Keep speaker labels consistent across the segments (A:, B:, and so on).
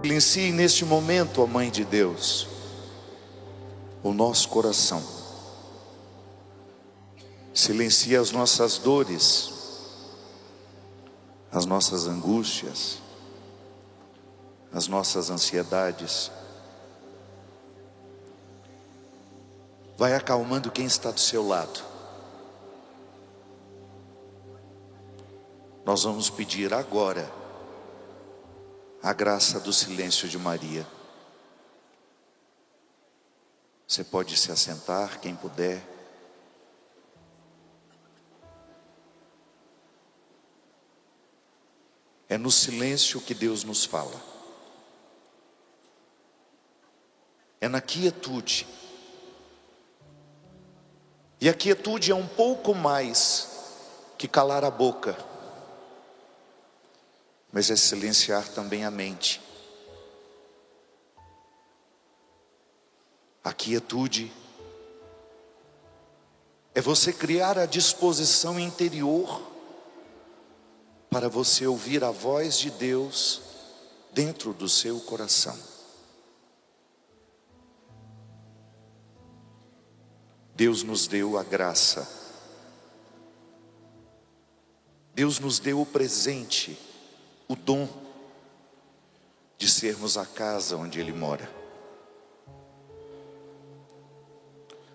A: Silencie neste momento, ó Mãe de Deus, o nosso coração. Silencie as nossas dores, as nossas angústias, as nossas ansiedades. Vai acalmando quem está do seu lado. Nós vamos pedir agora a graça do silêncio de Maria. Você pode se assentar, quem puder. É no silêncio que Deus nos fala. É na quietude. E a quietude é um pouco mais que calar a boca, mas é silenciar também a mente. A quietude é você criar a disposição interior para você ouvir a voz de Deus dentro do seu coração. Deus nos deu a graça. Deus nos deu o presente, o dom de sermos a casa onde Ele mora.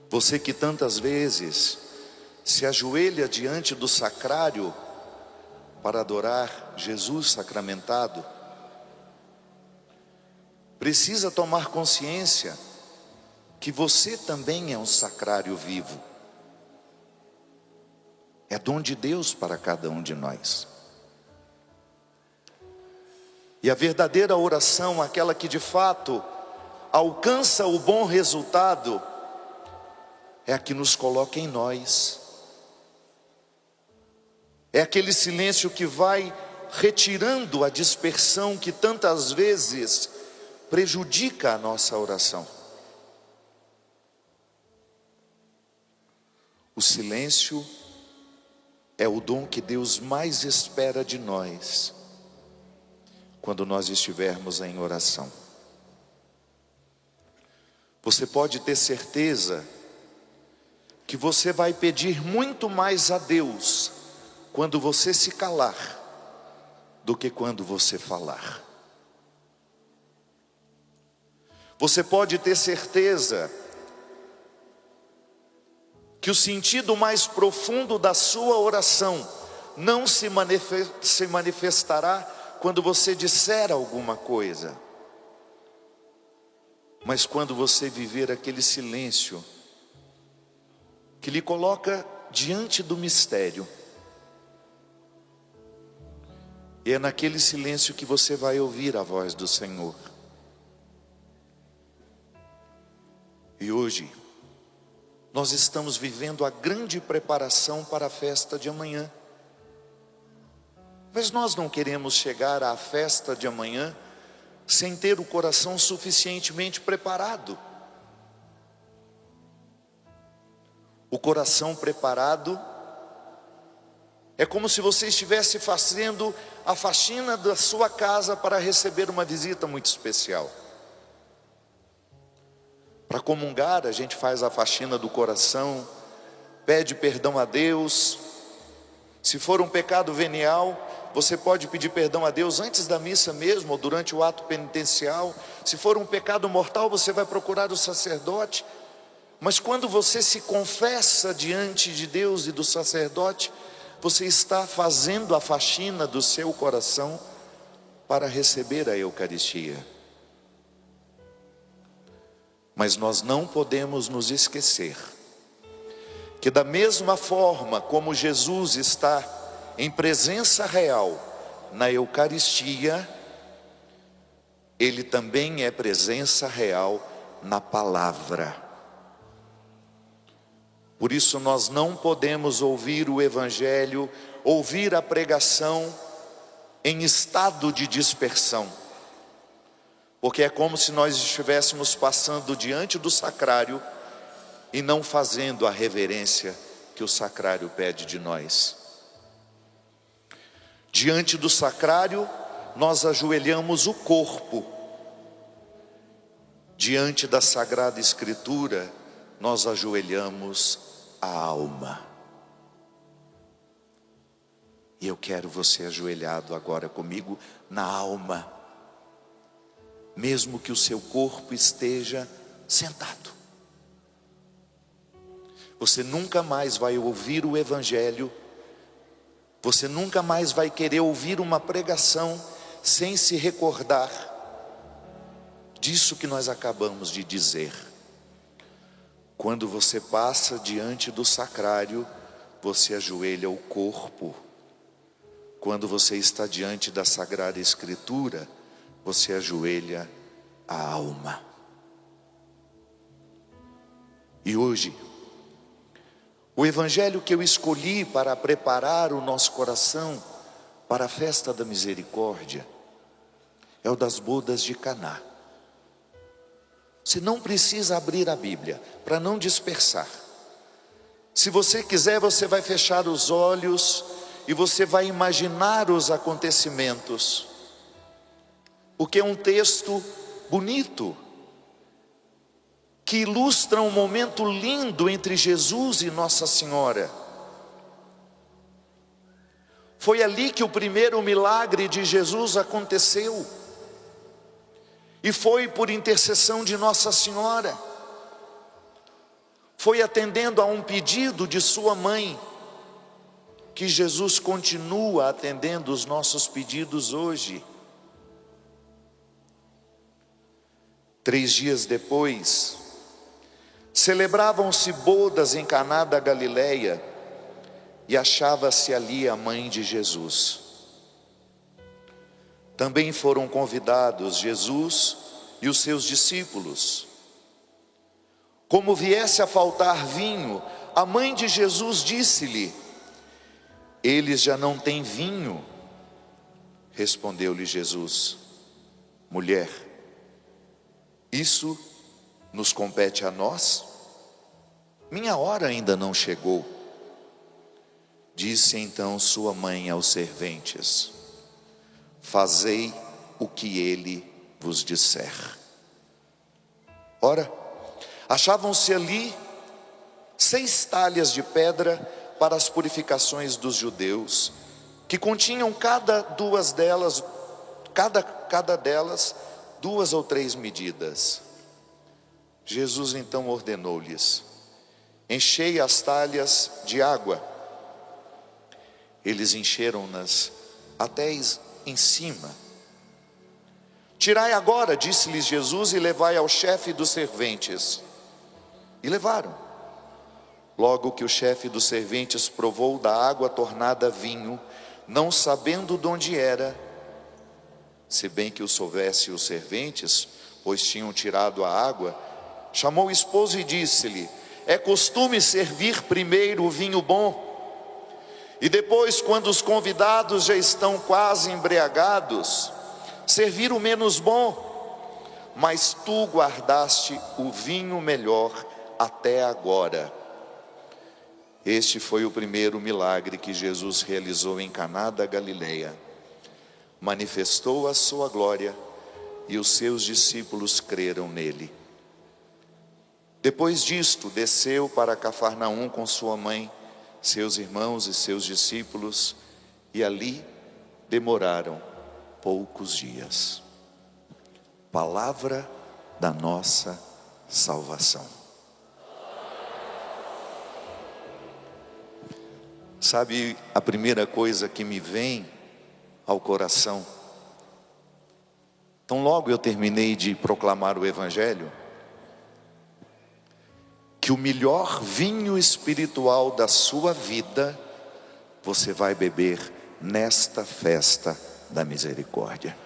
A: Você que tantas vezes se ajoelha diante do sacrário para adorar Jesus sacramentado, precisa tomar consciência que você também é um sacrário vivo. É dom de Deus para cada um de nós. E a verdadeira oração, aquela que de fato alcança o bom resultado, é a que nos coloca em nós. É aquele silêncio que vai retirando a dispersão que tantas vezes prejudica a nossa oração. O silêncio é o dom que Deus mais espera de nós quando nós estivermos em oração. Você pode ter certeza que você vai pedir muito mais a Deus quando você se calar do que quando você falar. Você pode ter certeza que o sentido mais profundo da sua oração não se manifestará quando você disser alguma coisa, mas quando você viver aquele silêncio que lhe coloca diante do mistério. E é naquele silêncio que você vai ouvir a voz do Senhor. E hoje nós estamos vivendo a grande preparação para a festa de amanhã. Mas nós não queremos chegar à festa de amanhã sem ter o coração suficientemente preparado. O coração preparado é como se você estivesse fazendo a faxina da sua casa para receber uma visita muito especial. Para comungar, a gente faz a faxina do coração, pede perdão a Deus. Se for um pecado venial, você pode pedir perdão a Deus antes da missa mesmo, ou durante o ato penitencial. Se for um pecado mortal, você vai procurar o sacerdote. Mas quando você se confessa diante de Deus e do sacerdote, você está fazendo a faxina do seu coração para receber a Eucaristia. Mas nós não podemos nos esquecer que da mesma forma como Jesus está em presença real na Eucaristia, Ele também é presença real na palavra. Por isso nós não podemos ouvir o Evangelho, ouvir a pregação em estado de dispersão. Porque é como se nós estivéssemos passando diante do sacrário e não fazendo a reverência que o sacrário pede de nós. Diante do sacrário, nós ajoelhamos o corpo diante da Sagrada Escritura, nós ajoelhamos a alma. E eu quero você ajoelhado agora comigo na alma, mesmo que o seu corpo esteja sentado. Você nunca mais vai ouvir o Evangelho, você nunca mais vai querer ouvir uma pregação sem se recordar disso que nós acabamos de dizer. Quando você passa diante do sacrário, você ajoelha o corpo. Quando você está diante da Sagrada Escritura, você ajoelha a alma. E hoje, o evangelho que eu escolhi para preparar o nosso coração para a festa da misericórdia é o das bodas de Caná. Você não precisa abrir a Bíblia para não dispersar. Se você quiser, você vai fechar os olhos e você vai imaginar os acontecimentos, porque é um texto bonito, que ilustra um momento lindo entre Jesus e Nossa Senhora. Foi ali que o primeiro milagre de Jesus aconteceu, e foi por intercessão de Nossa Senhora, foi atendendo a um pedido de sua mãe, que Jesus continua atendendo os nossos pedidos hoje. 3 dias depois, celebravam-se bodas em Caná da Galileia, e achava-se ali a mãe de Jesus. Também foram convidados Jesus e os seus discípulos. Como viesse a faltar vinho, a mãe de Jesus disse-lhe: eles já não têm vinho. Respondeu-lhe Jesus: mulher, isso nos compete a nós? Minha hora ainda não chegou. Disse então sua mãe aos serventes: fazei o que ele vos disser. Ora, achavam-se ali 6 talhas de pedra para as purificações dos judeus, que continham cada delas 2 ou 3 medidas. Jesus então ordenou-lhes: enchei as talhas de água. Eles encheram-nas até em cima. Tirai agora, disse-lhes Jesus, e levai ao chefe dos serventes. E levaram. Logo que o chefe dos serventes provou da água tornada vinho, não sabendo de onde era, se bem que o soubesse os serventes, pois tinham tirado a água, chamou o esposo e disse-lhe: é costume servir primeiro o vinho bom, e depois, quando os convidados já estão quase embriagados, servir o menos bom. Mas tu guardaste o vinho melhor até agora. Este foi o primeiro milagre que Jesus realizou em Caná da Galileia. Manifestou a sua glória, e os seus discípulos creram nele. Depois disto, desceu para Cafarnaum com sua mãe, seus irmãos e seus discípulos, e ali demoraram poucos dias. Palavra da nossa salvação. Sabe a primeira coisa que me vem ao coração? Então logo eu terminei de proclamar o Evangelho, que o melhor vinho espiritual da sua vida, você vai beber nesta festa da misericórdia.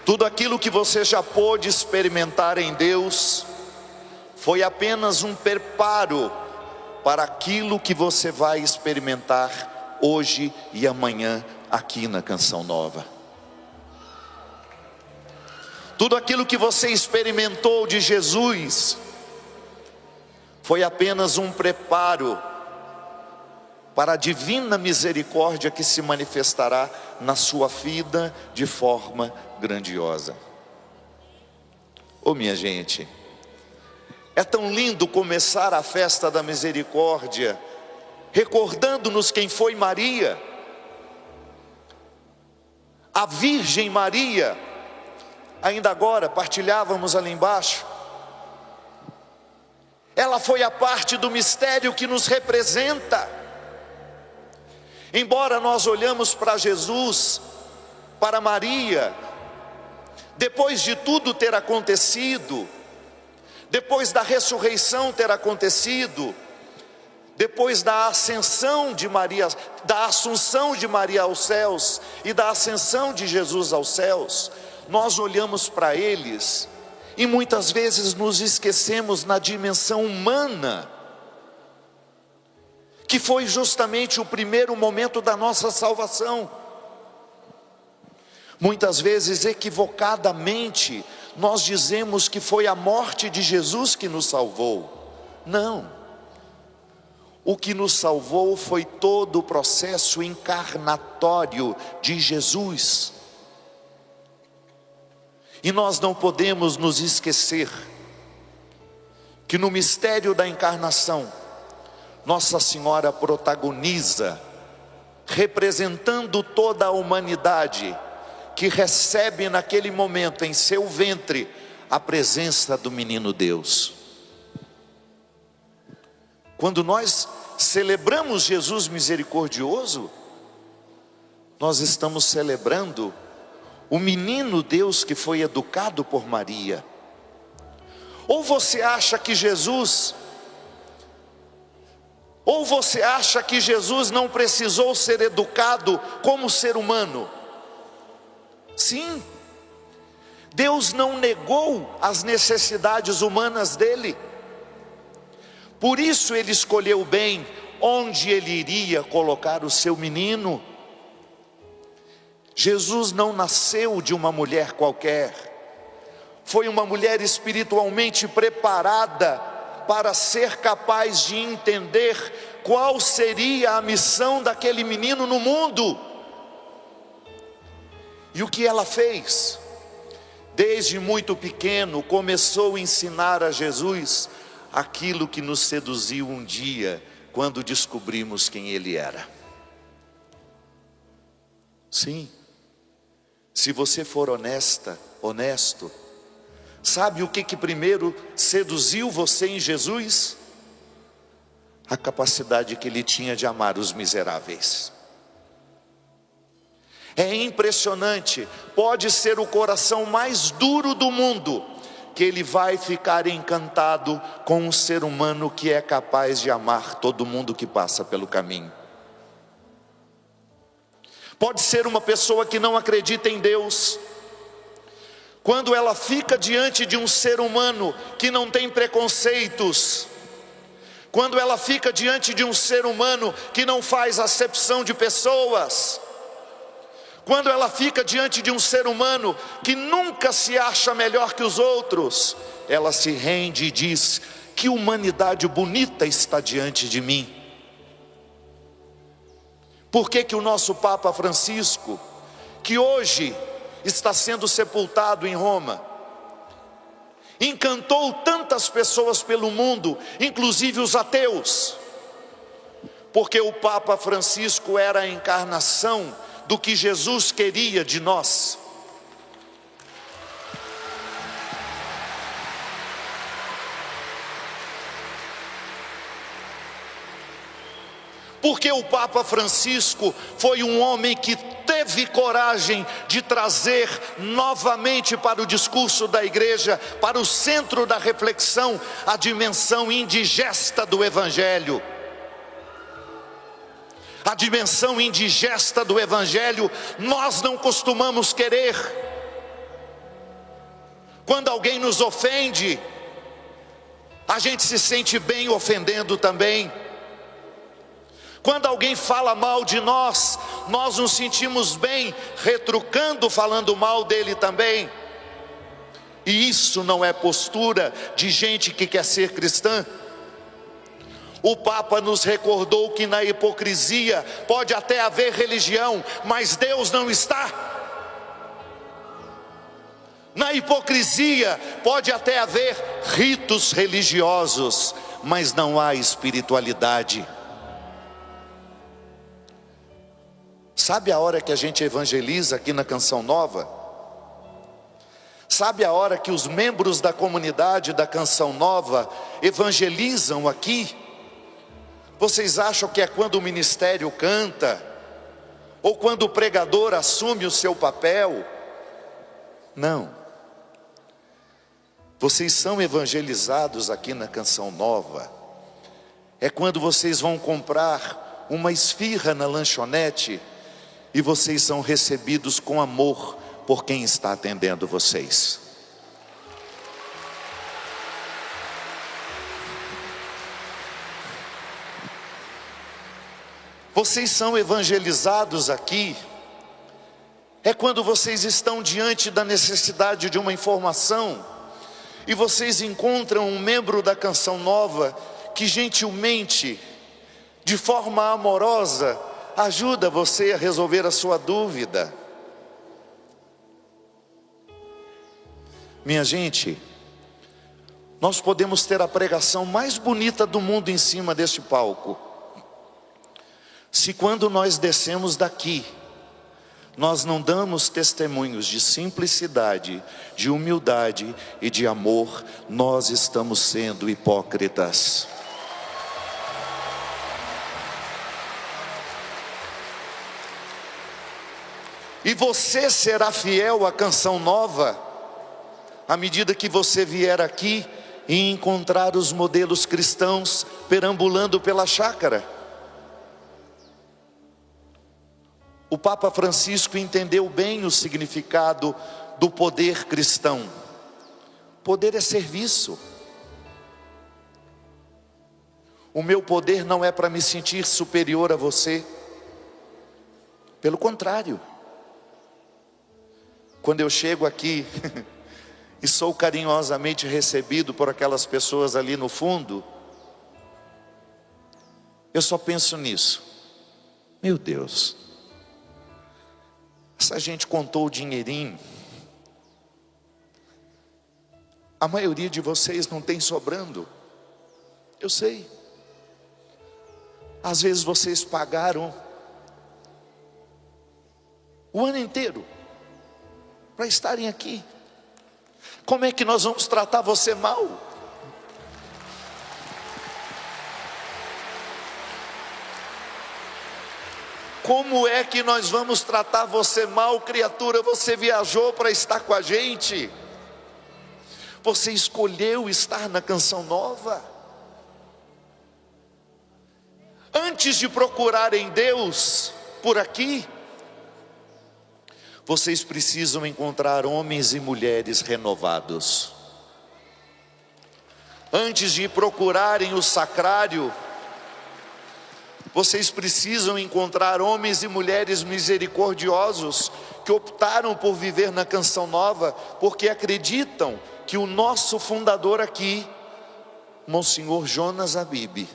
A: Tudo aquilo que você já pôde experimentar em Deus, foi apenas um preparo para aquilo que você vai experimentar hoje e amanhã aqui na Canção Nova. Tudo aquilo que você experimentou de Jesus foi apenas um preparo para a divina misericórdia que se manifestará na sua vida de forma grandiosa. Minha gente, é tão lindo começar a festa da misericórdia recordando-nos quem foi Maria, a Virgem Maria. Ainda agora partilhávamos ali embaixo, ela foi a parte do mistério que nos representa. Embora nós olhamos para Jesus, para Maria, depois de tudo ter acontecido, depois da ressurreição ter acontecido, depois da ascensão de Maria, da assunção de Maria aos céus e da ascensão de Jesus aos céus, nós olhamos para eles e muitas vezes nos esquecemos na dimensão humana, que foi justamente o primeiro momento da nossa salvação. Muitas vezes, equivocadamente, nós dizemos que foi a morte de Jesus que nos salvou. Não. O que nos salvou foi todo o processo encarnatório de Jesus. E nós não podemos nos esquecer que no mistério da encarnação, Nossa Senhora protagoniza, representando toda a humanidade, que recebe naquele momento em seu ventre a presença do menino Deus. Quando nós celebramos Jesus misericordioso, nós estamos celebrando o menino Deus que foi educado por Maria. Ou você acha que Jesus não precisou ser educado como ser humano? Sim, Deus não negou as necessidades humanas dele. Por isso ele escolheu bem onde ele iria colocar o seu menino. Jesus não nasceu de uma mulher qualquer, foi uma mulher espiritualmente preparada para ser capaz de entender qual seria a missão daquele menino no mundo. E o que ela fez? Desde muito pequeno começou a ensinar a Jesus aquilo que nos seduziu um dia, quando descobrimos quem ele era. Sim, se você for honesto, sabe o que primeiro seduziu você em Jesus? A capacidade que ele tinha de amar os miseráveis. É impressionante, pode ser o coração mais duro do mundo, que ele vai ficar encantado com um ser humano que é capaz de amar todo mundo que passa pelo caminho. Pode ser uma pessoa que não acredita em Deus, quando ela fica diante de um ser humano que não tem preconceitos, quando ela fica diante de um ser humano que não faz acepção de pessoas, quando ela fica diante de um ser humano que nunca se acha melhor que os outros, ela se rende e diz: que humanidade bonita está diante de mim. Por que o nosso Papa Francisco, que hoje está sendo sepultado em Roma, encantou tantas pessoas pelo mundo, inclusive os ateus? Porque o Papa Francisco era a encarnação do que Jesus queria de nós. Porque o Papa Francisco foi um homem que teve coragem de trazer novamente para o discurso da igreja, para o centro da reflexão, a dimensão indigesta do Evangelho. A dimensão indigesta do Evangelho nós não costumamos querer. Quando alguém nos ofende, a gente se sente bem ofendendo também. Quando alguém fala mal de nós, nós nos sentimos bem retrucando, falando mal dele também. E isso não é postura de gente que quer ser cristã. O Papa nos recordou que na hipocrisia pode até haver religião, mas Deus não está. Na hipocrisia pode até haver ritos religiosos, mas não há espiritualidade. Sabe a hora que a gente evangeliza aqui na Canção Nova? Sabe a hora que os membros da comunidade da Canção Nova evangelizam aqui? Vocês acham que é quando o ministério canta? Ou quando o pregador assume o seu papel? Não. Vocês são evangelizados aqui na Canção Nova. É quando vocês vão comprar uma esfirra na lanchonete e vocês são recebidos com amor por quem está atendendo vocês. Vocês são evangelizados aqui, é quando vocês estão diante da necessidade de uma informação, e vocês encontram um membro da Canção Nova, que gentilmente, de forma amorosa, ajuda você a resolver a sua dúvida. Minha gente, nós podemos ter a pregação mais bonita do mundo em cima deste palco, se quando nós descemos daqui, nós não damos testemunhos de simplicidade, de humildade e de amor, nós estamos sendo hipócritas. E você será fiel à Canção Nova, à medida que você vier aqui e encontrar os modelos cristãos perambulando pela chácara. O Papa Francisco entendeu bem o significado do poder cristão. Poder é serviço. O meu poder não é para me sentir superior a você. Pelo contrário. Quando eu chego aqui e sou carinhosamente recebido por aquelas pessoas ali no fundo, eu só penso nisso. Meu Deus, essa gente contou o dinheirinho. A maioria de vocês não tem sobrando. Eu sei. Às vezes vocês pagaram o ano inteiro para estarem aqui. Como é que nós vamos tratar você mal? Como é que nós vamos tratar você mal, criatura? Você viajou para estar com a gente. Você escolheu estar na Canção Nova. Antes de procurarem Deus por aqui, vocês precisam encontrar homens e mulheres renovados. Antes de procurarem o sacrário, vocês precisam encontrar homens e mulheres misericordiosos, que optaram por viver na Canção Nova, porque acreditam que o nosso fundador aqui, Monsenhor Jonas Abib,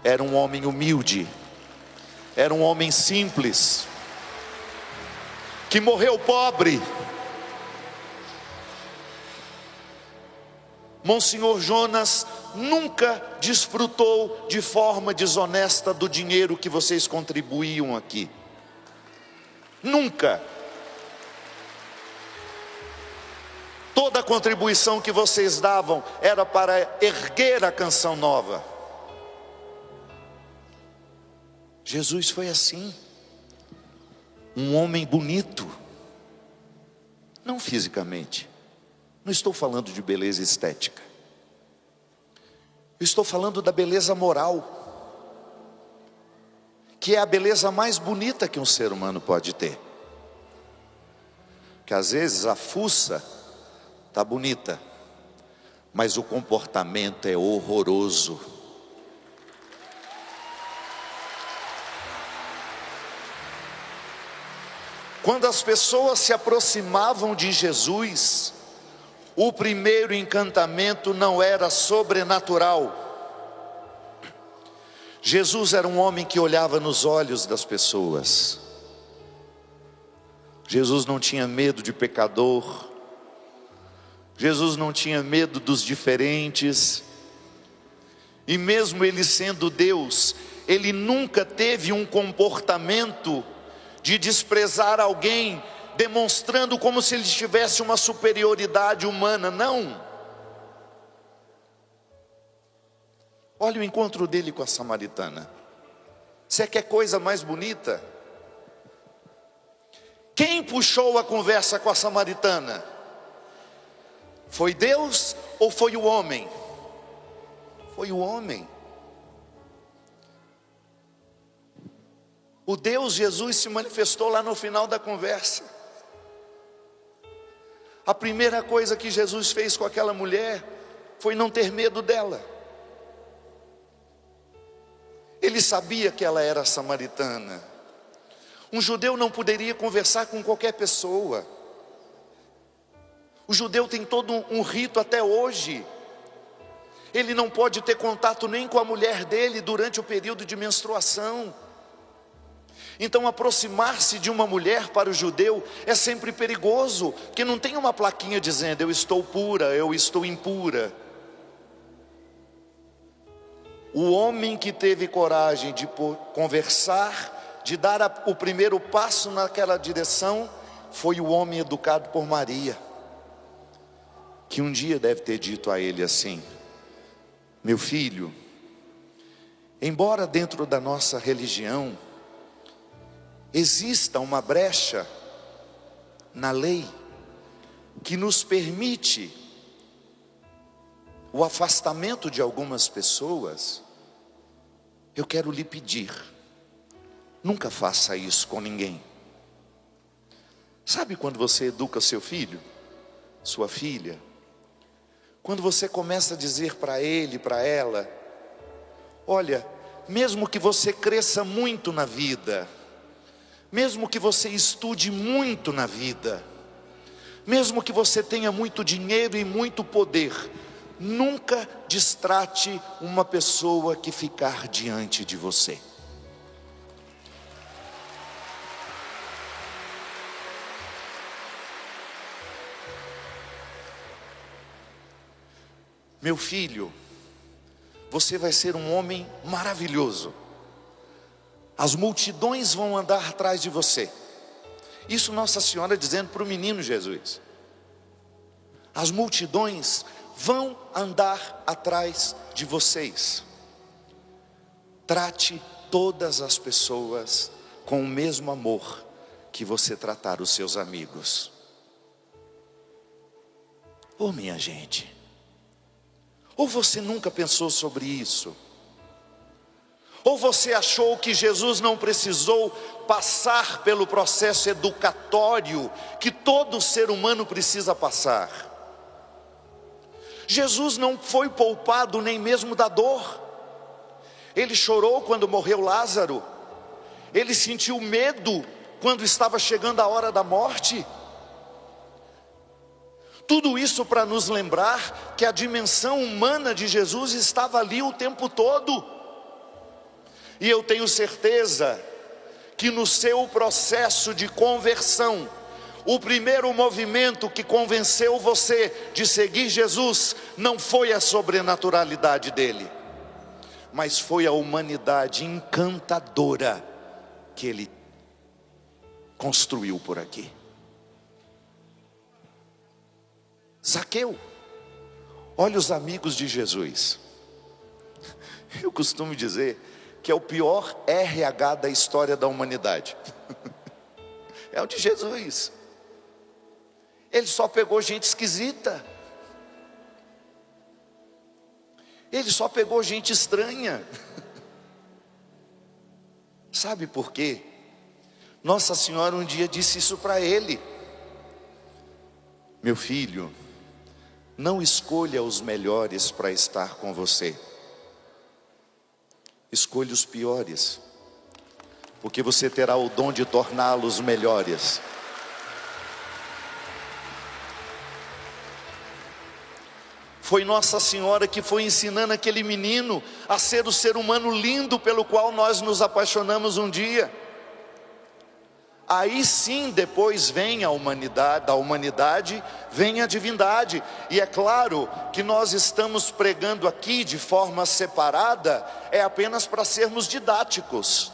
A: era um homem humilde, era um homem simples, que morreu pobre. Monsenhor Jonas nunca desfrutou de forma desonesta do dinheiro que vocês contribuíam aqui. Nunca. Toda a contribuição que vocês davam era para erguer a Canção Nova. Jesus foi assim. Um homem bonito. Não fisicamente. Não estou falando de beleza estética. Eu estou falando da beleza moral, que é a beleza mais bonita que um ser humano pode ter. Que às vezes a fuça está bonita, mas o comportamento é horroroso. Quando as pessoas se aproximavam de Jesus, o primeiro encantamento não era sobrenatural. Jesus era um homem que olhava nos olhos das pessoas. Jesus não tinha medo de pecador. Jesus não tinha medo dos diferentes. E mesmo ele sendo Deus, ele nunca teve um comportamento de desprezar alguém, demonstrando como se ele tivesse uma superioridade humana. Não. Olha o encontro dele com a samaritana. Você quer coisa mais bonita? Quem puxou a conversa com a samaritana? Foi Deus ou foi o homem? Foi o homem. O Deus Jesus se manifestou lá no final da conversa. A primeira coisa que Jesus fez com aquela mulher foi não ter medo dela. Ele sabia que ela era samaritana. Um judeu não poderia conversar com qualquer pessoa. O judeu tem todo um rito até hoje. Ele não pode ter contato nem com a mulher dele durante o período de menstruação. Então aproximar-se de uma mulher para o judeu é sempre perigoso, porque não tem uma plaquinha dizendo eu estou pura, eu estou impura. O homem que teve coragem de conversar, de dar o primeiro passo naquela direção, foi o homem educado por Maria, que um dia deve ter dito a ele assim: meu filho, embora dentro da nossa religião exista uma brecha na lei que nos permite o afastamento de algumas pessoas, eu quero lhe pedir, nunca faça isso com ninguém. Sabe quando você educa seu filho, sua filha, quando você começa a dizer para ele, para ela: olha, mesmo que você cresça muito na vida, mesmo que você estude muito na vida, mesmo que você tenha muito dinheiro e muito poder, nunca destrate uma pessoa que ficar diante de você. Meu filho, você vai ser um homem maravilhoso. As multidões vão andar atrás de você. Isso Nossa Senhora dizendo para o menino Jesus. As multidões vão andar atrás de vocês. Trate todas as pessoas com o mesmo amor que você tratar os seus amigos. Oh, minha gente, ou você nunca pensou sobre isso? Ou você achou que Jesus não precisou passar pelo processo educatório que todo ser humano precisa passar? Jesus não foi poupado nem mesmo da dor. Ele chorou quando morreu Lázaro. Ele sentiu medo quando estava chegando a hora da morte. Tudo isso para nos lembrar que a dimensão humana de Jesus estava ali o tempo todo. E eu tenho certeza que no seu processo de conversão, o primeiro movimento que convenceu você de seguir Jesus não foi a sobrenaturalidade dele, mas foi a humanidade encantadora que ele construiu por aqui. Zaqueu, olha os amigos de Jesus. Eu costumo dizer que é o pior RH da história da humanidade. É o de Jesus. Ele só pegou gente esquisita. Ele só pegou gente estranha. Sabe por quê? Nossa Senhora um dia disse isso para ele: meu filho, não escolha os melhores para estar com você. Escolha os piores, porque você terá o dom de torná-los melhores. Foi Nossa Senhora que foi ensinando aquele menino a ser o ser humano lindo pelo qual nós nos apaixonamos um dia. Aí sim, depois vem a humanidade, da humanidade vem a divindade. E é claro que nós estamos pregando aqui de forma separada, é apenas para sermos didáticos.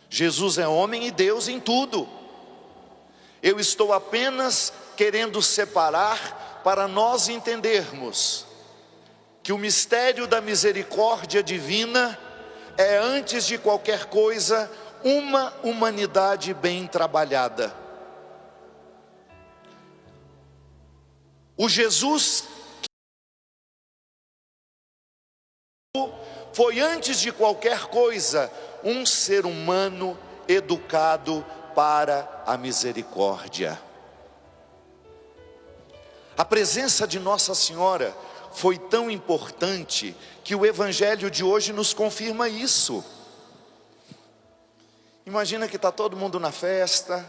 A: Jesus é homem e Deus em tudo. Eu estou apenas querendo separar para nós entendermos que o mistério da misericórdia divina é, antes de qualquer coisa, uma humanidade bem trabalhada. O Jesus foi, antes de qualquer coisa, um ser humano educado para a misericórdia. A presença de Nossa Senhora foi tão importante que o Evangelho de hoje nos confirma isso. Imagina que está todo mundo na festa,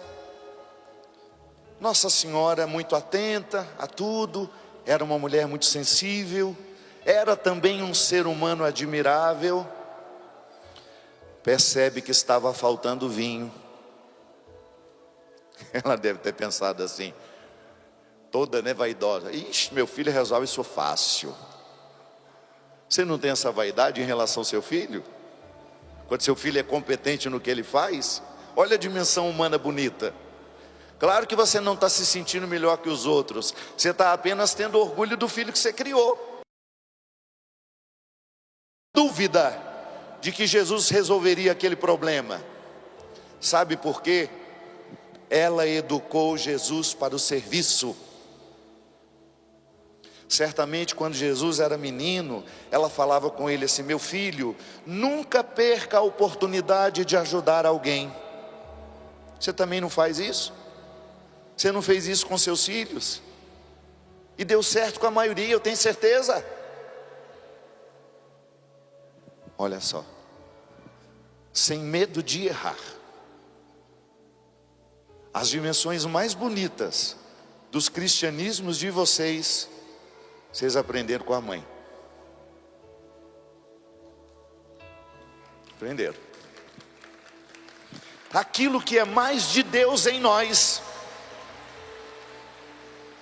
A: Nossa Senhora muito atenta a tudo, era uma mulher muito sensível, era também um ser humano admirável. Percebe que estava faltando vinho. Ela deve ter pensado assim, toda vaidosa: ixi, meu filho resolve isso fácil. Você não tem essa vaidade em relação ao seu filho? Quando seu filho é competente no que ele faz, olha a dimensão humana bonita. Claro que você não está se sentindo melhor que os outros, você está apenas tendo orgulho do filho que você criou. Dúvida de que Jesus resolveria aquele problema. Sabe por quê? Ela educou Jesus para o serviço. Certamente quando Jesus era menino, ela falava com ele assim: meu filho, nunca perca a oportunidade de ajudar alguém. Você também não faz isso? Você não fez isso com seus filhos? E deu certo com a maioria, eu tenho certeza. Olha só, sem medo de errar. As dimensões mais bonitas dos cristianismos de vocês aprenderam com a mãe. Aprenderam. Aquilo que é mais de Deus em nós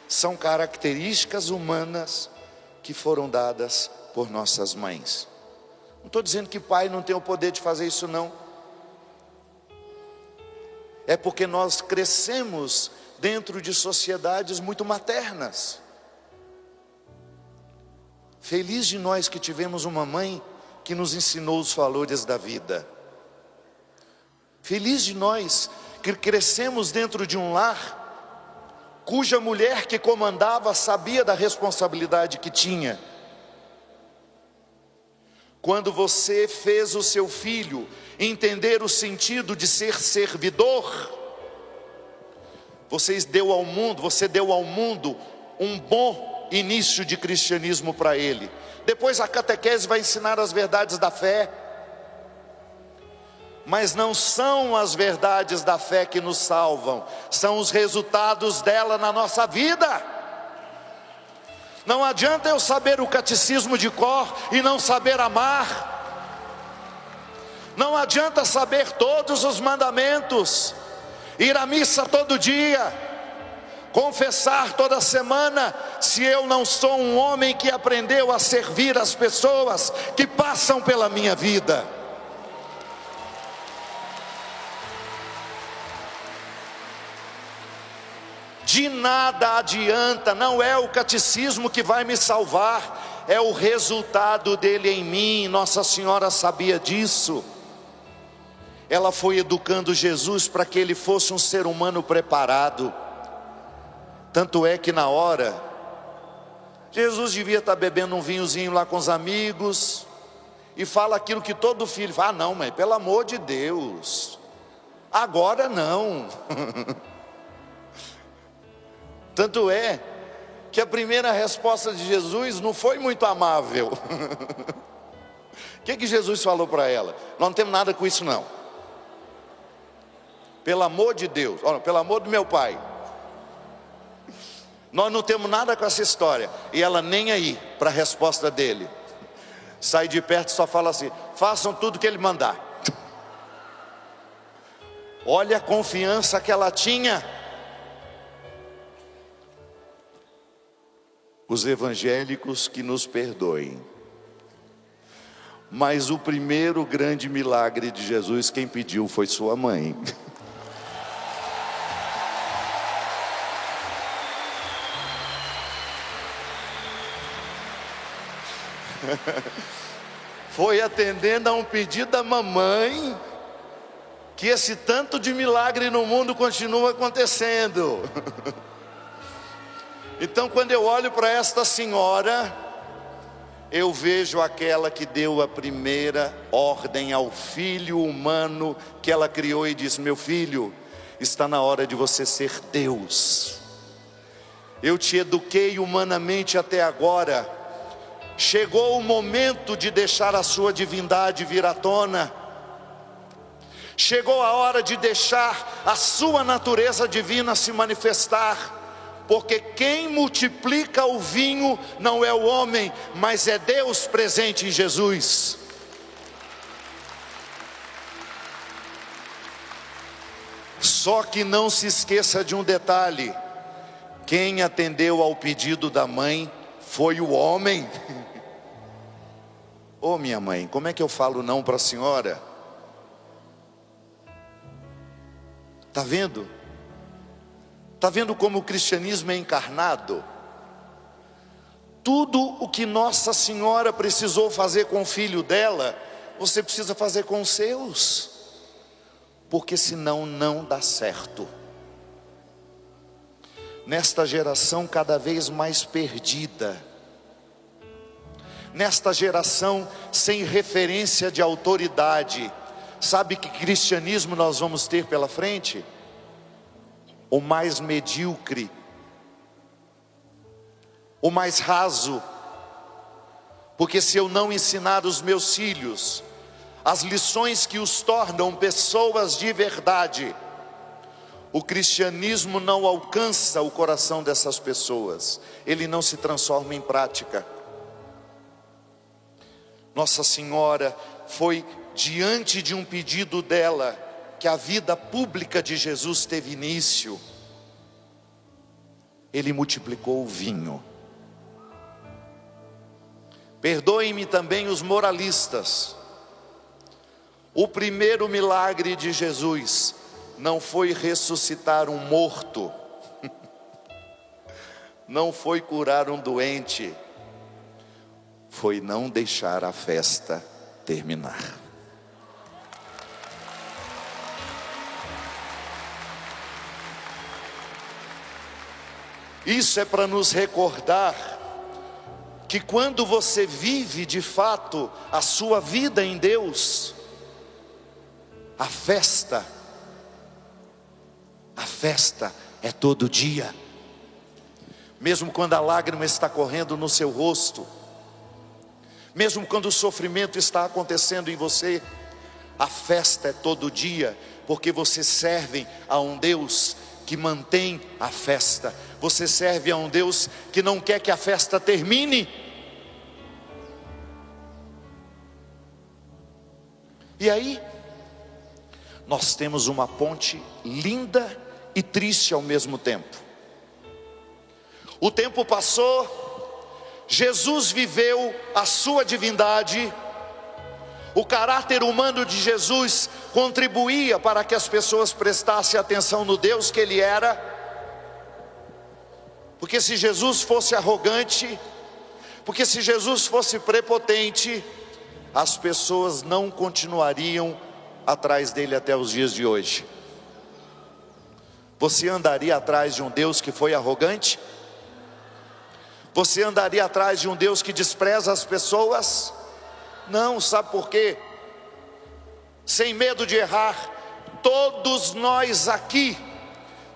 A: são características humanas que foram dadas por nossas mães. Não estou dizendo que pai não tem o poder de fazer isso, não. É porque nós crescemos dentro de sociedades muito maternas. Feliz de nós que tivemos uma mãe que nos ensinou os valores da vida. Feliz de nós que crescemos dentro de um lar cuja mulher que comandava sabia da responsabilidade que tinha. Quando você fez o seu filho entender o sentido de ser servidor, você deu ao mundo um bom início de cristianismo para ele. Depois a catequese vai ensinar as verdades da fé, mas não são as verdades da fé que nos salvam, são os resultados dela na nossa vida. Não adianta eu saber o catecismo de cor e não saber amar. Não adianta saber todos os mandamentos, ir à missa todo dia, confessar toda semana, se eu não sou um homem que aprendeu a servir as pessoas que passam pela minha vida. De nada adianta, não é o catecismo que vai me salvar, é o resultado dele em mim. Nossa Senhora sabia disso. Ela foi educando Jesus para que ele fosse um ser humano preparado. Tanto é que na hora, Jesus devia estar bebendo um vinhozinho lá com os amigos, e fala aquilo que todo filho fala: ah não, mãe, pelo amor de Deus, agora não. Tanto é que a primeira resposta de Jesus não foi muito amável. O que Jesus falou para ela? Nós não temos nada com isso não. Pelo amor de Deus, pelo amor do meu pai, Nós não temos nada com essa história. E ela nem aí para a resposta dele. Sai de perto e só fala assim: façam tudo que ele mandar. Olha a confiança que ela tinha. Os evangélicos que nos perdoem, mas o primeiro grande milagre de Jesus, quem pediu foi sua mãe. Foi atendendo a um pedido da mamãe que esse tanto de milagre no mundo continua acontecendo. Então, quando eu olho para esta senhora, eu vejo aquela que deu a primeira ordem ao filho humano que ela criou e disse: meu filho, está na hora de você ser Deus. Eu te eduquei humanamente até agora. Chegou o momento de deixar a sua divindade vir à tona. Chegou a hora de deixar a sua natureza divina se manifestar. Porque quem multiplica o vinho não é o homem, mas é Deus presente em Jesus. Só que não se esqueça de um detalhe: quem atendeu ao pedido da mãe foi o homem. Ô minha mãe, como é que eu falo não para a senhora? Está vendo? Está vendo como o cristianismo é encarnado? Tudo o que Nossa Senhora precisou fazer com o filho dela, você precisa fazer com os seus, porque senão não dá certo. Nesta geração cada vez mais perdida, nesta geração sem referência de autoridade, sabe que cristianismo nós vamos ter pela frente? O mais medíocre, o mais raso. Porque se eu não ensinar os meus filhos as lições que os tornam pessoas de verdade, o cristianismo não alcança o coração dessas pessoas, ele não se transforma em prática. Nossa Senhora foi diante de um pedido dela que a vida pública de Jesus teve início. Ele multiplicou o vinho. Perdoem-me também os moralistas. O primeiro milagre de Jesus não foi ressuscitar um morto, não foi curar um doente, foi não deixar a festa terminar. Isso é para nos recordar que quando você vive de fato a sua vida em Deus, a festa é todo dia. Mesmo quando a lágrima está correndo no seu rosto, mesmo quando o sofrimento está acontecendo em você, a festa é todo dia, porque você serve a um Deus que mantém a festa. Você serve a um Deus que não quer que a festa termine. E aí, nós temos uma ponte linda e triste ao mesmo tempo. O tempo passou, Jesus viveu a sua divindade. O caráter humano de Jesus contribuía para que as pessoas prestassem atenção no Deus que Ele era. Porque se Jesus fosse arrogante, porque se Jesus fosse prepotente, as pessoas não continuariam atrás dele até os dias de hoje. Você andaria atrás de um Deus que foi arrogante? Você andaria atrás de um Deus que despreza as pessoas? Não, sabe por quê? Sem medo de errar, todos nós aqui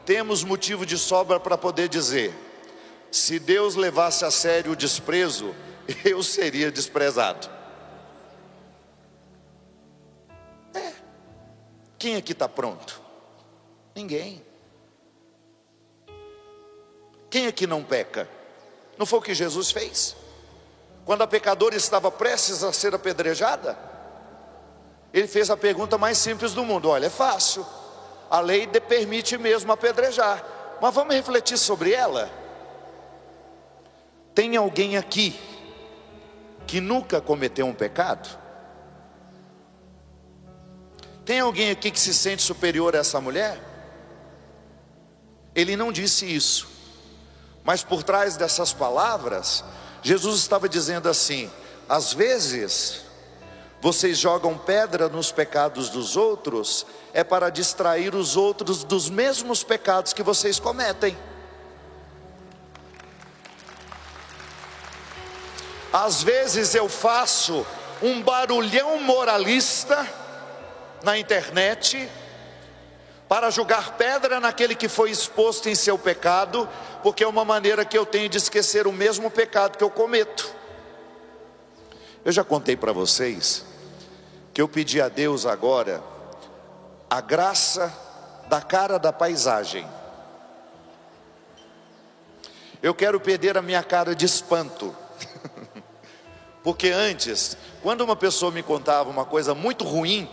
A: temos motivo de sobra para poder dizer: se Deus levasse a sério o desprezo, eu seria desprezado. Quem aqui está pronto? Ninguém. Quem aqui não peca? Não foi o que Jesus fez? Quando a pecadora estava prestes a ser apedrejada, ele fez a pergunta mais simples do mundo. Olha, é fácil, a lei permite mesmo apedrejar, mas vamos refletir sobre ela. Tem alguém aqui que nunca cometeu um pecado? Tem alguém aqui que se sente superior a essa mulher? Ele não disse isso, mas por trás dessas palavras, Jesus estava dizendo assim: às vezes, vocês jogam pedra nos pecados dos outros, é para distrair os outros dos mesmos pecados que vocês cometem. Às vezes eu faço um barulhão moralista na internet, para jogar pedra naquele que foi exposto em seu pecado, porque é uma maneira que eu tenho de esquecer o mesmo pecado que eu cometo. Eu já contei para vocês que eu pedi a Deus agora a graça da cara da paisagem. Eu quero perder a minha cara de espanto. Porque antes, quando uma pessoa me contava uma coisa muito ruim,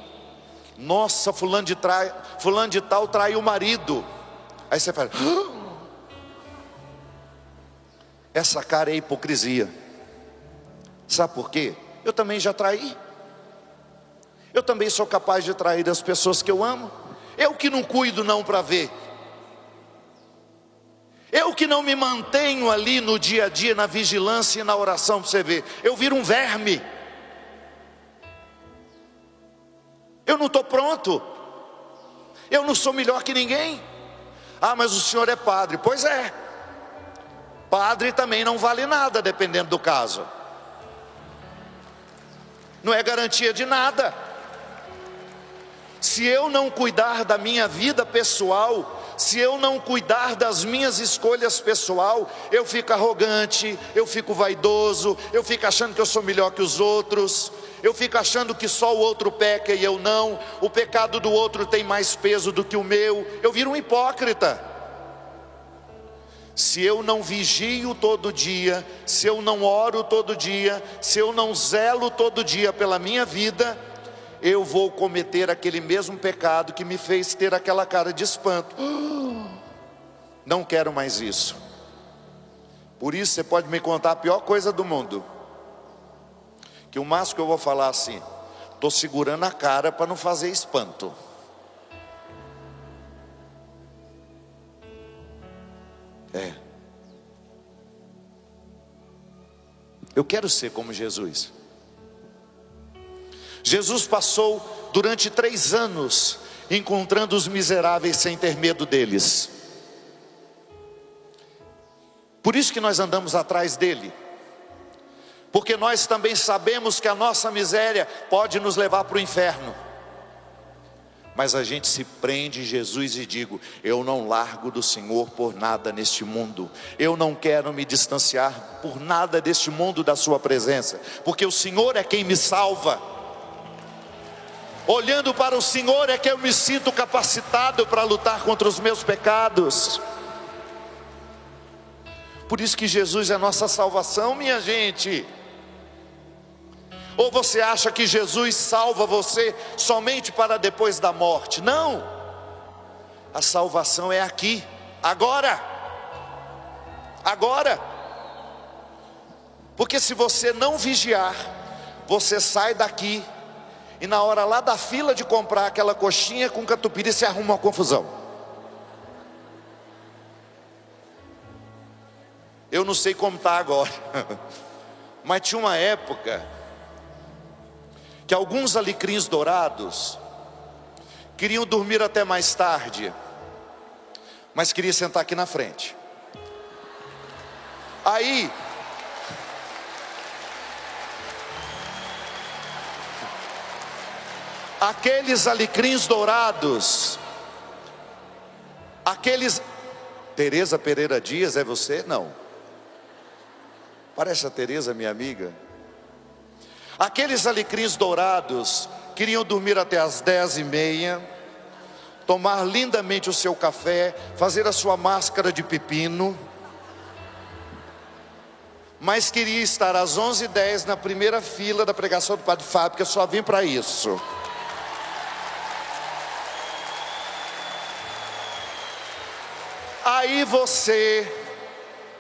A: nossa, fulano de tal traiu o marido. Aí você fala, essa cara é hipocrisia. Sabe por quê? Eu também já traí. Eu também sou capaz de trair as pessoas que eu amo. Eu que não cuido não para ver. Eu que não me mantenho ali no dia a dia, na vigilância e na oração para você ver. Eu viro um verme. Eu não estou pronto. Eu não sou melhor que ninguém. Ah, mas o senhor é padre. Pois é. Padre também não vale nada, dependendo do caso. Não é garantia de nada. Se eu não cuidar da minha vida pessoal, se eu não cuidar das minhas escolhas pessoal, eu fico arrogante, eu fico vaidoso, eu fico achando que eu sou melhor que os outros, eu fico achando que só o outro peca e eu não, o pecado do outro tem mais peso do que o meu, eu viro um hipócrita. Se eu não vigio todo dia, se eu não oro todo dia, se eu não zelo todo dia pela minha vida, eu vou cometer aquele mesmo pecado que me fez ter aquela cara de espanto. Não quero mais isso. Por isso você pode me contar a pior coisa do mundo, que o máximo que eu vou falar assim, estou segurando a cara para não fazer espanto. Eu quero ser como Jesus. Jesus passou durante 3 anos encontrando os miseráveis sem ter medo deles. Por isso que nós andamos atrás dele, porque nós também sabemos que a nossa miséria pode nos levar para o inferno, mas a gente se prende em Jesus e digo, eu não largo do Senhor por nada neste mundo, eu não quero me distanciar por nada deste mundo da sua presença, porque o Senhor é quem me salva. Olhando para o Senhor é que eu me sinto capacitado para lutar contra os meus pecados. Por isso que Jesus é a nossa salvação, minha gente. Ou você acha que Jesus salva você somente para depois da morte? Não. A salvação é aqui, agora. Agora. Porque se você não vigiar, você sai daqui e na hora lá da fila de comprar aquela coxinha com catupiry, se arruma uma confusão. Eu não sei como está agora, mas tinha uma época que alguns alecrins dourados queriam dormir até mais tarde, mas queriam sentar aqui na frente. Aí aqueles alecrins dourados, aqueles... Tereza Pereira Dias, é você? Não. Parece a Tereza, minha amiga. Aqueles alecrins dourados queriam dormir até as 10h30, tomar lindamente o seu café, fazer a sua máscara de pepino, mas queria estar às 11h10 na primeira fila da pregação do Padre Fábio, porque eu só vim para isso. Aí você,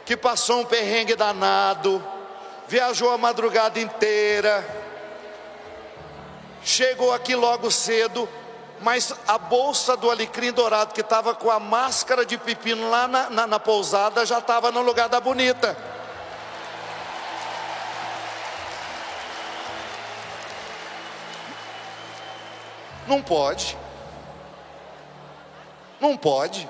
A: que passou um perrengue danado, viajou a madrugada inteira, chegou aqui logo cedo, mas a bolsa do alecrim dourado, que estava com a máscara de pepino lá na pousada, já estava no lugar da bonita. Não pode. Não pode.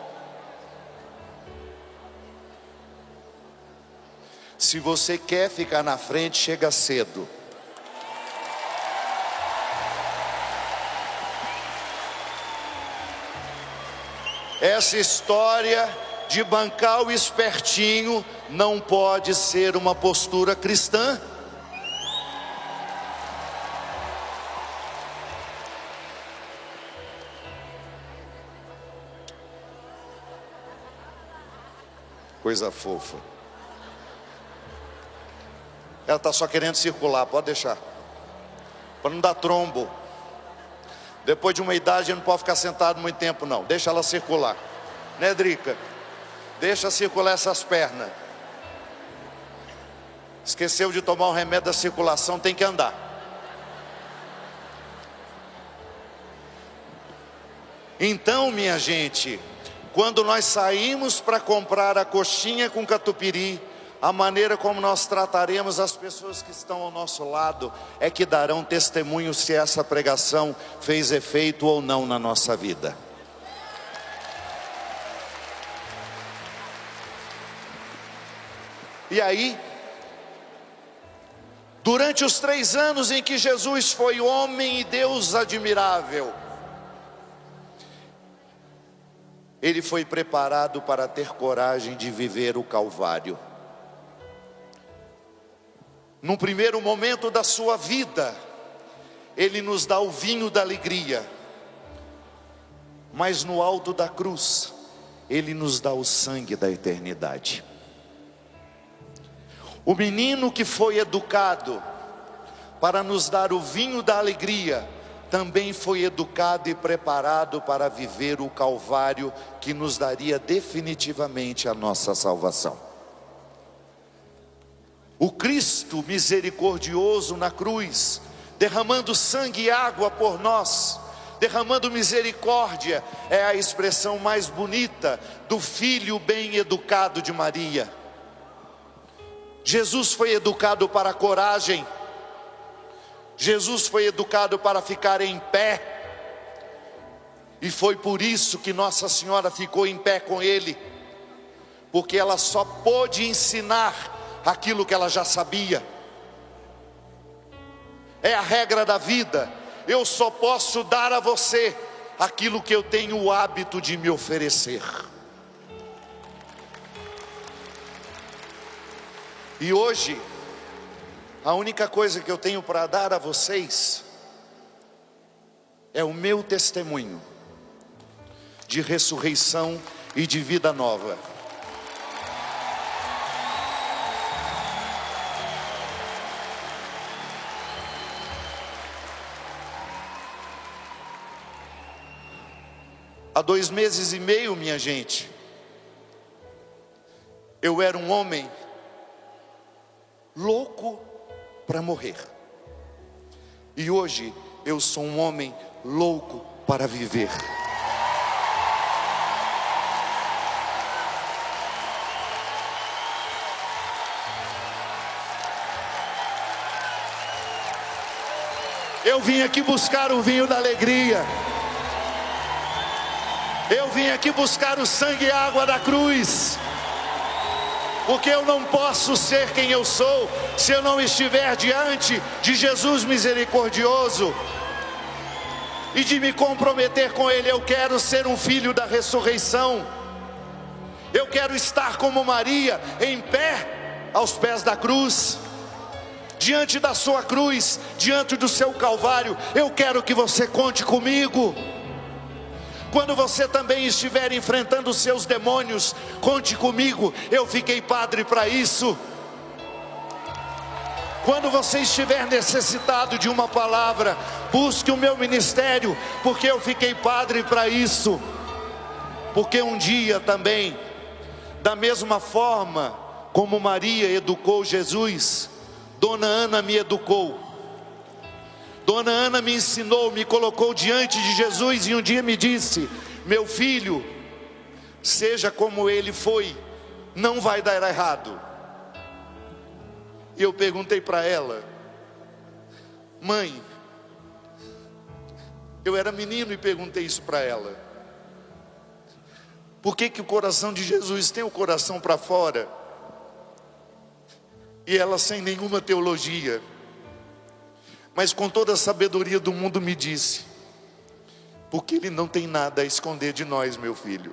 A: Se você quer ficar na frente, chega cedo. Essa história de bancar o espertinho não pode ser uma postura cristã. Coisa fofa. Ela está só querendo circular, pode deixar. Para não dar trombo. Depois de uma idade, não pode ficar sentado muito tempo não. Deixa ela circular. Né, Drica? Deixa circular essas pernas. Esqueceu de tomar o remédio da circulação, tem que andar. Então, minha gente, quando nós saímos para comprar a coxinha com catupiry, a maneira como nós trataremos as pessoas que estão ao nosso lado é que darão testemunho se essa pregação fez efeito ou não na nossa vida. E aí, durante os 3 anos em que Jesus foi homem e Deus admirável, ele foi preparado para ter coragem de viver o Calvário. Num primeiro momento da sua vida, ele nos dá o vinho da alegria, mas no alto da cruz, ele nos dá o sangue da eternidade. O menino que foi educado para nos dar o vinho da alegria, também foi educado e preparado para viver o Calvário, que nos daria definitivamente a nossa salvação. O Cristo misericordioso na cruz, derramando sangue e água por nós, derramando misericórdia, é a expressão mais bonita do filho bem educado de Maria. Jesus foi educado para a coragem. Jesus foi educado para ficar em pé. E foi por isso que Nossa Senhora ficou em pé com ele, porque ela só pôde ensinar aquilo que ela já sabia. É a regra da vida. Eu só posso dar a você aquilo que eu tenho o hábito de me oferecer. E hoje, a única coisa que eu tenho para dar a vocês é o meu testemunho de ressurreição e de vida nova. Há 2 meses e meio, minha gente, eu era um homem louco para morrer. E hoje eu sou um homem louco para viver. Eu vim aqui buscar o vinho da alegria. Eu vim aqui buscar o sangue e a água da cruz. Porque eu não posso ser quem eu sou se eu não estiver diante de Jesus misericordioso e de me comprometer com Ele. Eu quero ser um filho da ressurreição. Eu quero estar como Maria, em pé aos pés da cruz, diante da sua cruz, diante do seu Calvário. Eu quero que você conte comigo. Quando você também estiver enfrentando os seus demônios, conte comigo. Eu fiquei padre para isso. Quando você estiver necessitado de uma palavra, busque o meu ministério, porque eu fiquei padre para isso. Porque um dia também, da mesma forma como Maria educou Jesus, Dona Ana me educou. Dona Ana me ensinou, me colocou diante de Jesus e um dia me disse: meu filho, seja como ele foi, não vai dar errado. E eu perguntei para ela: mãe, eu era menino e perguntei isso para ela, por que que o coração de Jesus tem o coração para fora? E ela, sem nenhuma teologia, mas com toda a sabedoria do mundo, me disse: porque Ele não tem nada a esconder de nós, meu filho.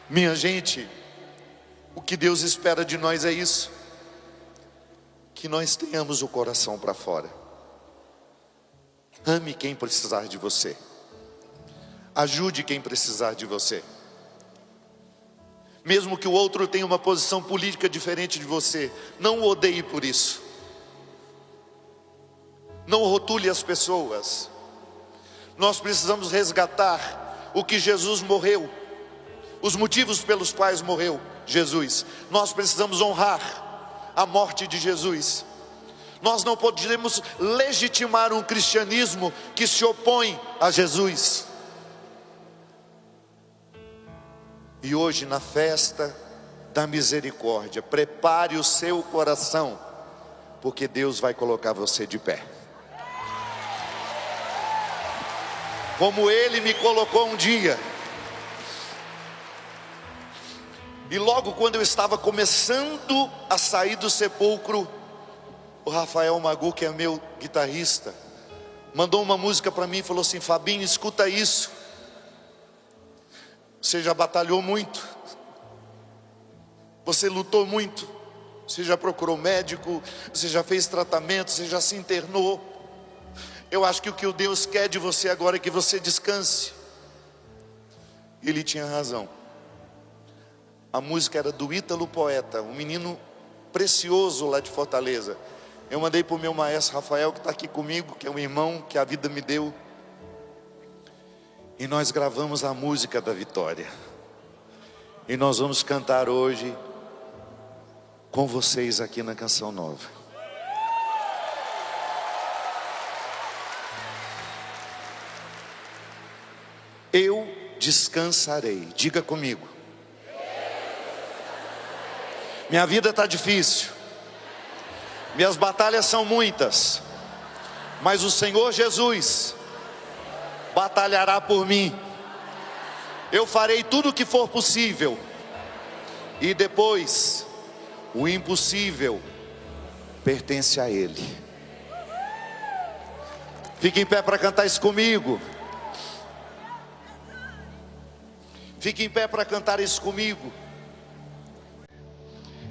A: Minha gente, o que Deus espera de nós é isso, que nós tenhamos o coração para fora. Ame quem precisar de você, ajude quem precisar de você, mesmo que o outro tenha uma posição política diferente de você, não o odeie por isso. Não rotule as pessoas. Nós precisamos resgatar o que Jesus morreu, os motivos pelos quais morreu Jesus. Nós precisamos honrar a morte de Jesus. Nós não podemos legitimar um cristianismo que se opõe a Jesus. E hoje, na festa da misericórdia, prepare o seu coração, porque Deus vai colocar você de pé, como Ele me colocou um dia. E logo quando eu estava começando a sair do sepulcro, o Rafael Magu, que é meu guitarrista, mandou uma música para mim e falou assim: Fabinho, escuta isso. Você já batalhou muito, você lutou muito, você já procurou médico, você já fez tratamento, você já se internou. Eu acho que o que o Deus quer de você agora é que você descanse. Ele tinha razão. A música era do Ítalo Poeta, um menino precioso lá de Fortaleza. Eu mandei para o meu maestro Rafael, que está aqui comigo, que é um irmão que a vida me deu. E nós gravamos a música da vitória. E nós vamos cantar hoje com vocês aqui na Canção Nova. Eu descansarei. Diga comigo. Minha vida está difícil, minhas batalhas são muitas, mas o Senhor Jesus batalhará por mim. Eu farei tudo o que for possível, e depois o impossível pertence a Ele. Fique em pé para cantar isso comigo. Fique em pé para cantar isso comigo.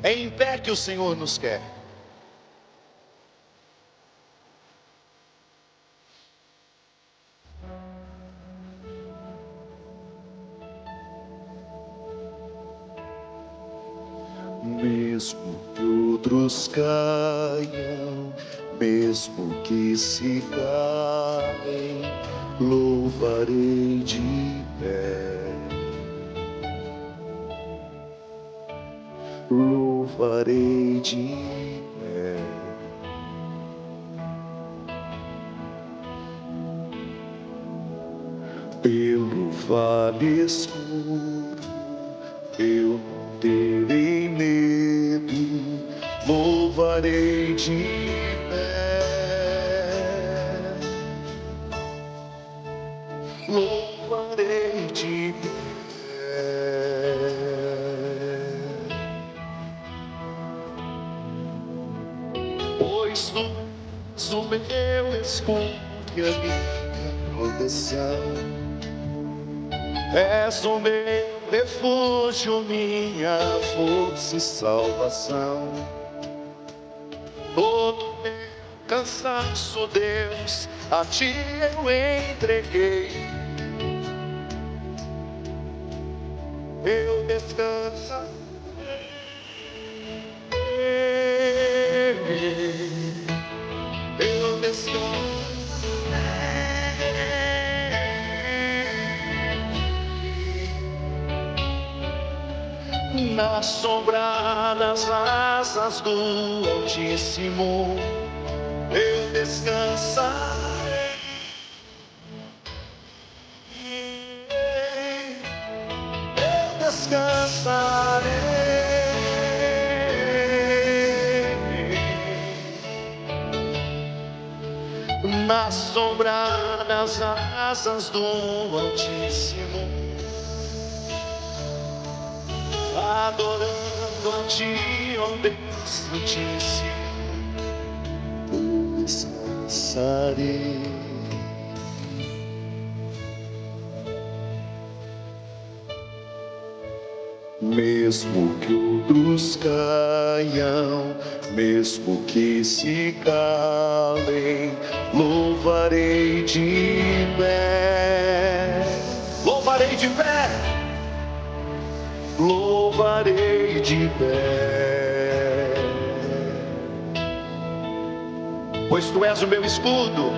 A: É em pé que o Senhor nos quer. Mesmo que outros caiam, mesmo que se caem, louvarei de pé. Louvarei de pé. Pelo vale escuro eu não terei medo, louvarei de pé. Louvarei de pé. Pois tu és o meu escudo e a minha proteção, és o meu refúgio, minha força e salvação. Todo meu cansaço, Deus, a ti eu entreguei. eu descansarei, eu descansarei na sombra das asas do Altíssimo, eu descansarei, eu descansarei na sombra das asas do Altíssimo, adorando a Ti, ó Deus Santíssimo, descansarei. Mesmo que outros caiam, mesmo que se calem, louvarei de pé, louvarei de pé, louvarei de pé, pois Tu és o meu escudo,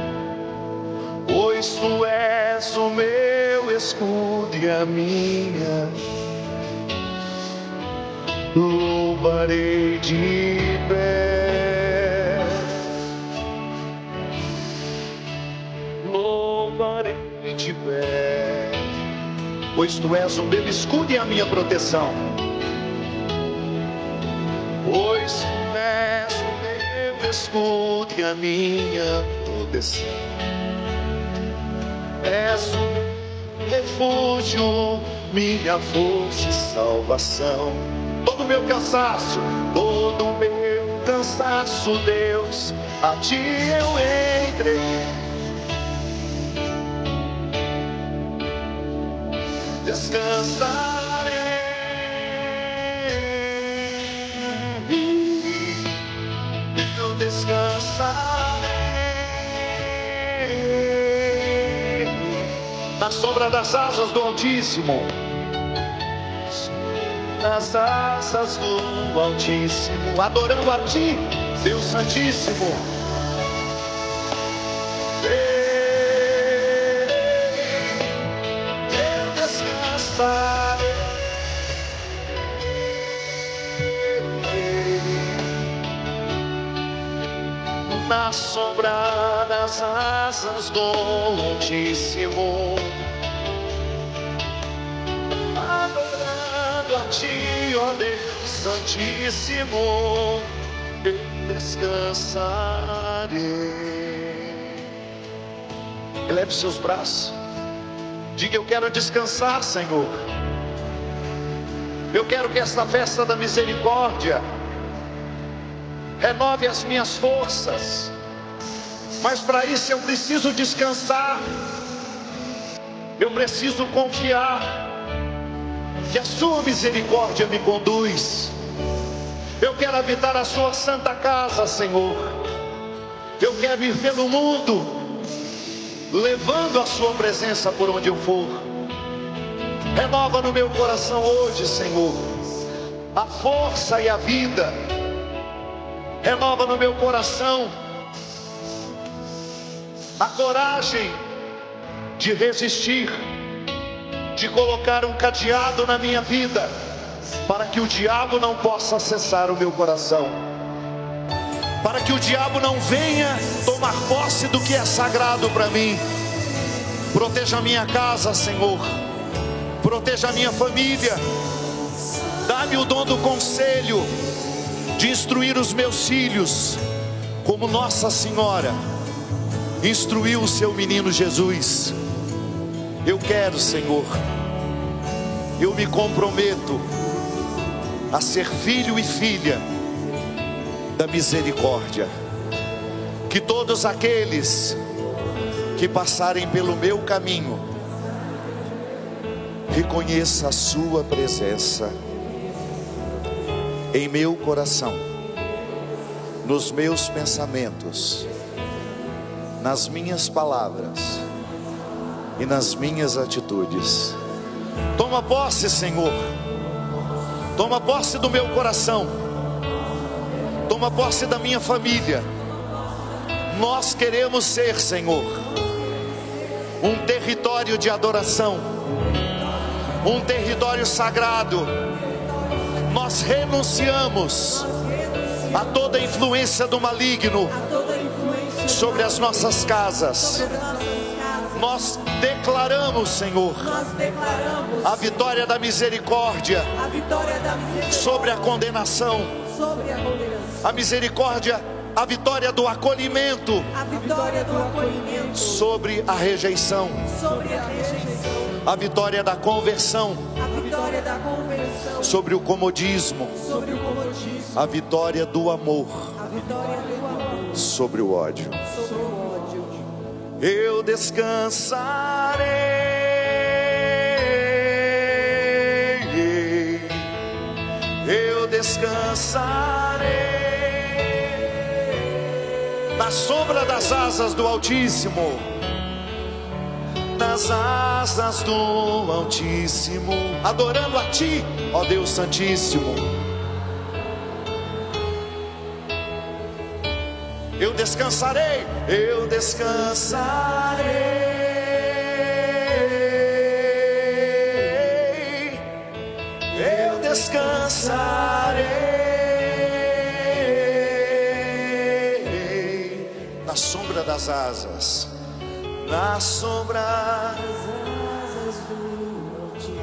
A: pois Tu és o meu escudo e a minha. Louvarei de pé, louvarei de pé, pois Tu és o meu escudo e a minha proteção, pois Tu és o meu escudo e a minha proteção, és o refúgio, minha força e salvação. Todo o meu cansaço, Deus, a Ti eu entreguei. Descansarei, eu descansarei na sombra das asas do Altíssimo, nas asas do Altíssimo, adorando a Ti, Deus Santíssimo. Eu descansarei na sombra das asas do Altíssimo, adorando a Ti, ó Deus Santíssimo, eu descansarei. Eleve seus braços, diga: eu quero descansar, Senhor. Eu quero que esta festa da misericórdia renove as minhas forças, mas para isso eu preciso descansar, eu preciso confiar que a Sua misericórdia me conduz. Eu quero habitar a Sua santa casa, Senhor. Eu quero ir pelo mundo, levando a Sua presença por onde eu for. Renova no meu coração hoje, Senhor, a força e a vida. Renova no meu coração a coragem de resistir, de colocar um cadeado na minha vida, para que o diabo não possa acessar o meu coração, para que o diabo não venha tomar posse do que é sagrado para mim. Proteja a minha casa, Senhor, proteja a minha família, dá-me o dom do conselho, de instruir os meus filhos, como Nossa Senhora instruiu o seu menino Jesus. Eu quero, Senhor, eu me comprometo a ser filho e filha da misericórdia. Que todos aqueles que passarem pelo meu caminho reconheçam a Sua presença em meu coração, nos meus pensamentos, nas minhas palavras e nas minhas atitudes. Toma posse, Senhor. Toma posse do meu coração. Toma posse da minha família. Nós queremos ser, Senhor, um território de adoração, um território sagrado. Nós renunciamos a toda influência do maligno sobre as nossas casas. Nós declaramos, Senhor, a vitória da misericórdia sobre a condenação. A misericórdia, a vitória do acolhimento sobre a rejeição. A vitória da conversão sobre o comodismo. A vitória do amor sobre o ódio. Eu descansarei, eu descansarei na sombra das asas do Altíssimo, nas asas do Altíssimo, adorando a Ti, ó Deus Santíssimo. Eu descansarei, eu descansarei, eu descansarei na sombra das asas, na sombra,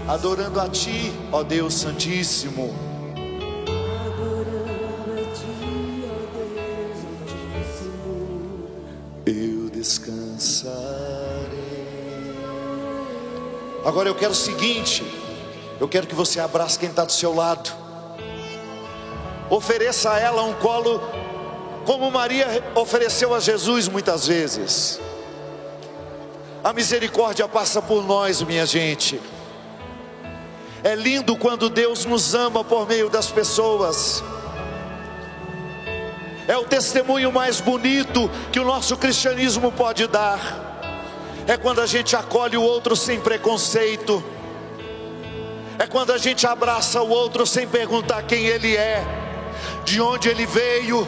A: adorando a Ti, ó Deus Santíssimo. Descansarei. Agora eu quero o seguinte: eu quero que você abrace quem está do seu lado, ofereça a ela um colo, como Maria ofereceu a Jesus muitas vezes. A misericórdia passa por nós, minha gente. É lindo quando Deus nos ama por meio das pessoas. É o testemunho mais bonito que o nosso cristianismo pode dar. É quando a gente acolhe o outro sem preconceito. É quando a gente abraça o outro sem perguntar quem ele é, de onde ele veio.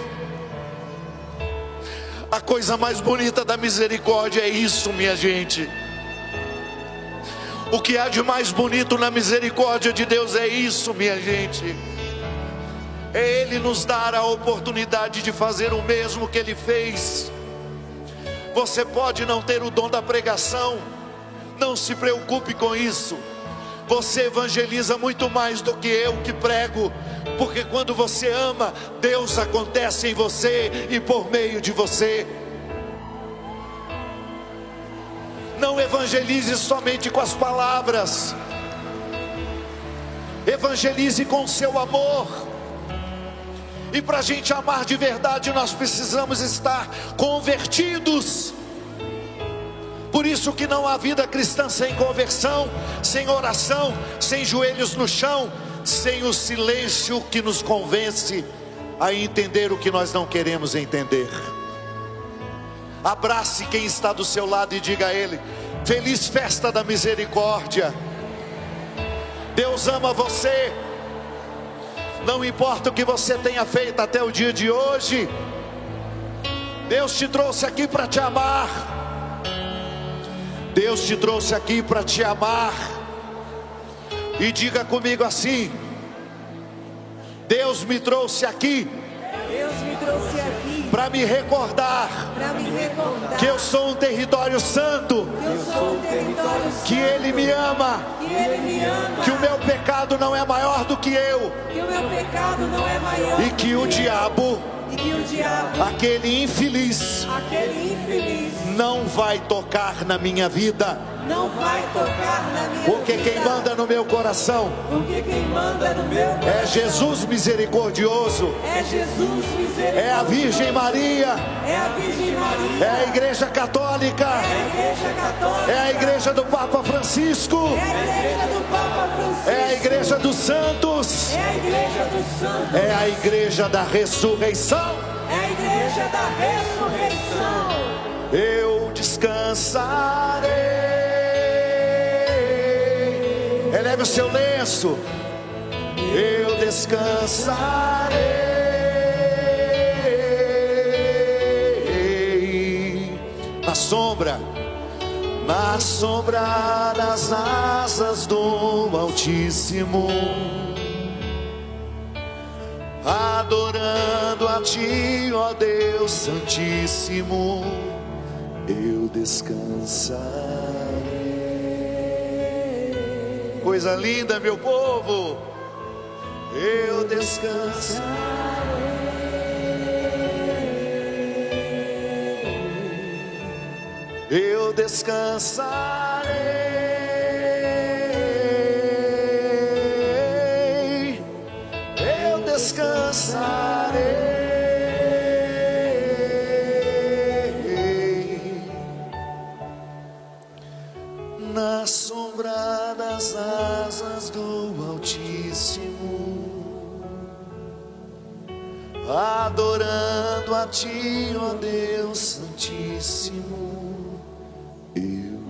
A: A coisa mais bonita da misericórdia é isso, minha gente. O que há de mais bonito na misericórdia de Deus é isso, minha gente. É Ele nos dar a oportunidade de fazer o mesmo que Ele fez. Você pode não ter o dom da pregação, não se preocupe com isso. Você evangeliza muito mais do que eu que prego, porque quando você ama, Deus acontece em você e por meio de você. Não evangelize somente com as palavras, evangelize com o seu amor. E para a gente amar de verdade, nós precisamos estar convertidos. Por isso que não há vida cristã sem conversão, sem oração, sem joelhos no chão, sem o silêncio que nos convence a entender o que nós não queremos entender. Abrace quem está do seu lado e diga a ele: feliz festa da misericórdia. Deus ama você. Não importa o que você tenha feito até o dia de hoje, Deus te trouxe aqui para te amar. Deus te trouxe aqui para te amar. E diga comigo assim: Deus me trouxe aqui para me recordar que eu sou um território santo, que Ele me ama, que o meu pecado não é maior do que eu, e que o diabo, aquele infeliz, não vai tocar na minha vida. Porque quem manda no meu coração é Jesus misericordioso, é a Virgem Maria, é a Igreja Católica, é a Igreja do Papa Francisco, é a Igreja dos Santos, é a Igreja da Ressurreição. Eu descansarei. É Pegue o seu lenço. Eu descansarei na sombra das asas do Altíssimo, adorando a Ti, ó Deus Santíssimo. Eu descansarei. Coisa linda, meu povo. Eu descansarei. Eu descansarei. Eu descansarei. Na sombra das asas do Altíssimo, adorando a Ti, ó Deus Santíssimo. Eu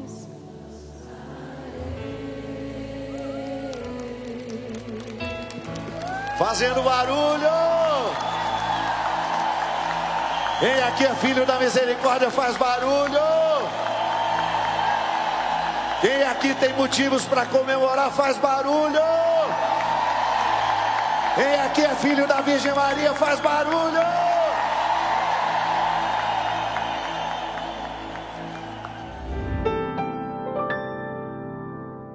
A: fazendo barulho. Quem aqui é filho da misericórdia faz barulho. Quem aqui tem motivos para comemorar faz barulho. Quem aqui é filho da Virgem Maria faz barulho.